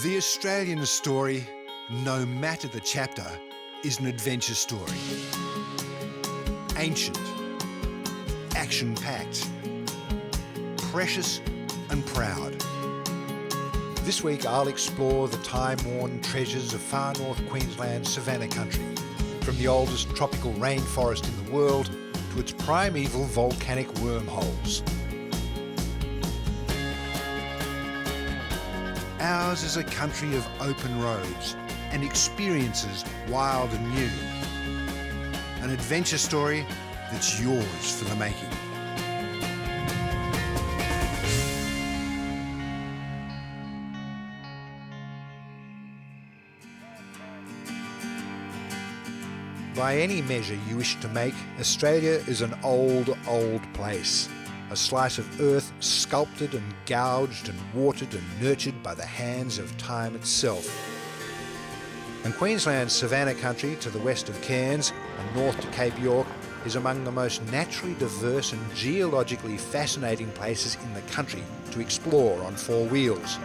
The Australian story, no matter the chapter, is an adventure story. Ancient, action-packed, precious and proud. This week I'll explore the time-worn treasures of far north Queensland's Savannah Country, from the oldest tropical rainforest in the world to its primeval volcanic wormholes. Ours is a country of open roads and experiences wild and new. An adventure story that's yours for the making. By any measure you wish to make, Australia is an old place. A slice of earth sculpted and gouged and watered and nurtured by the hands of time itself. And Queensland's Savannah Country to the west of Cairns and north to Cape York is among the most naturally diverse and geologically fascinating places in the country to explore on four wheels.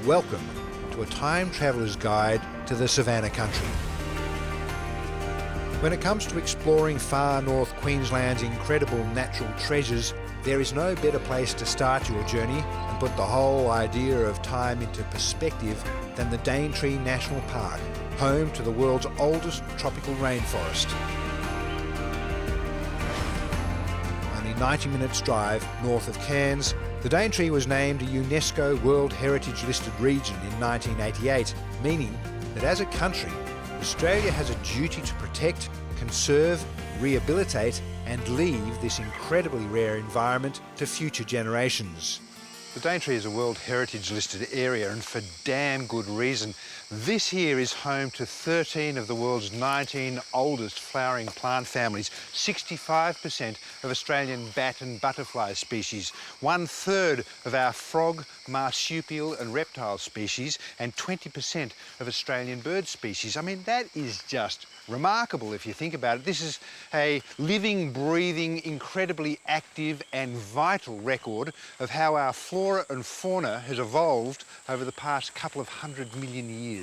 Welcome to a time traveller's guide to the Savannah Country. When it comes to exploring far north Queensland's incredible natural treasures, there is no better place to start your journey and put the whole idea of time into perspective than the Daintree National Park, home to the world's oldest tropical rainforest. Only 90 minutes drive north of Cairns, the Daintree was named a UNESCO World Heritage Listed Region in 1988, meaning that as a country, Australia has a duty to protect, conserve, rehabilitate and leave this incredibly rare environment to future generations. The Daintree is a World Heritage listed area, and for damn good reason. This here is home to 13 of the world's 19 oldest flowering plant families, 65% of Australian bat and butterfly species, 1/3 of our frog, marsupial and reptile species, and 20% of Australian bird species. I mean, that is just remarkable if you think about it. This is a living, breathing, incredibly active and vital record of how our flora and fauna has evolved over the past couple of 100 million years.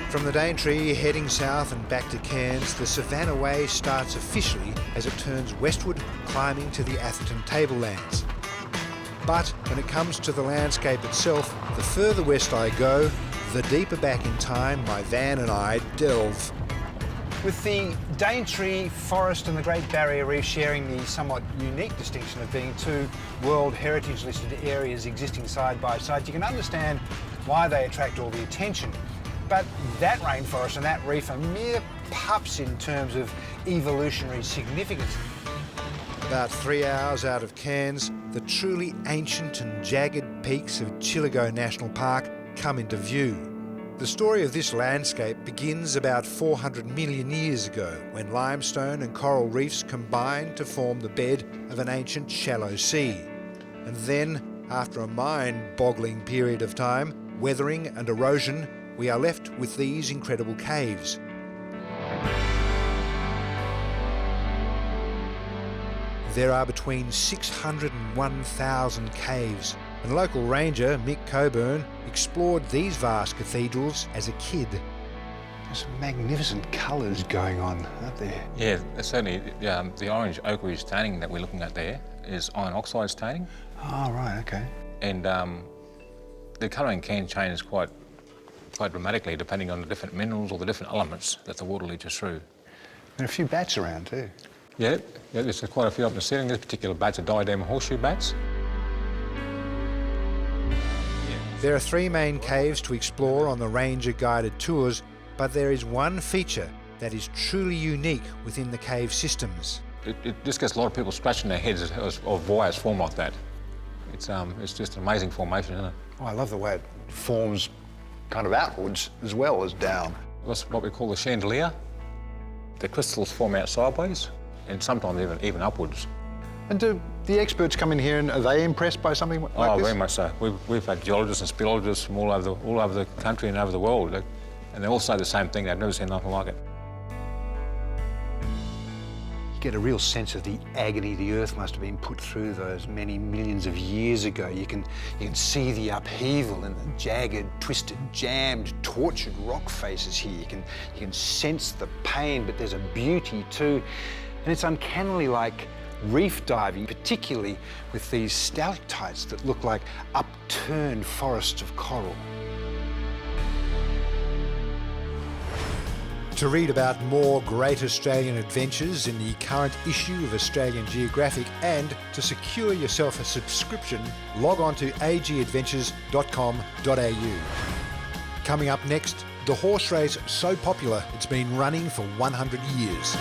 From the Daintree heading south and back to Cairns, the Savannah Way starts officially as it turns westward, climbing to the Atherton Tablelands. But when it comes to the landscape itself, the further west I go, the deeper back in time my van and I delve. With the Daintree Forest and the Great Barrier Reef sharing the somewhat unique distinction of being two World Heritage listed areas existing side by side, you can understand why they attract all the attention. But that rainforest and that reef are mere pups in terms of evolutionary significance. About 3 hours out of Cairns, the truly ancient and jagged peaks of Chillagoe National Park come into view. The story of this landscape begins about 400 million years ago, when limestone and coral reefs combined to form the bed of an ancient shallow sea. And then, after a mind-boggling period of time, weathering and erosion, we are left with these incredible caves. There are between 600 and 1,000 caves, and local ranger Mick Coburn explored these vast cathedrals as a kid. There's some magnificent colours going on, aren't there? Yeah, certainly the orange ochre staining that we're looking at there is iron oxide staining. Oh, right, okay. And the colouring can change quite dramatically depending on the different minerals or the different elements that the water leaches through. There are a few bats around too. Yeah, there's quite a few up in the ceiling. This particular bats are diadem horseshoe bats. There are 3 main caves to explore on the ranger-guided tours, but there is one feature that is truly unique within the cave systems. It just gets a lot of people scratching their heads of why it's formed like that. It's just an amazing formation, isn't it? Oh, I love the way it forms kind of outwards as well as down. That's what we call the chandelier. The crystals form out sideways and sometimes even upwards. And do the experts come in here and are they impressed by something like this? Oh, very much so. We've had geologists and speleologists from all over the country and over the world, and they all say the same thing. They've never seen nothing like it. get a real sense of the agony the Earth must have been put through those many millions of years ago. You can see the upheaval and the jagged, twisted, jammed, tortured rock faces here. You can sense the pain, but there's a beauty too. And it's uncannily like reef diving, particularly with these stalactites that look like upturned forests of coral. To read about more great Australian adventures in the current issue of Australian Geographic and to secure yourself a subscription, log on to agadventures.com.au. Coming up next, the horse race so popular it's been running for 100 years.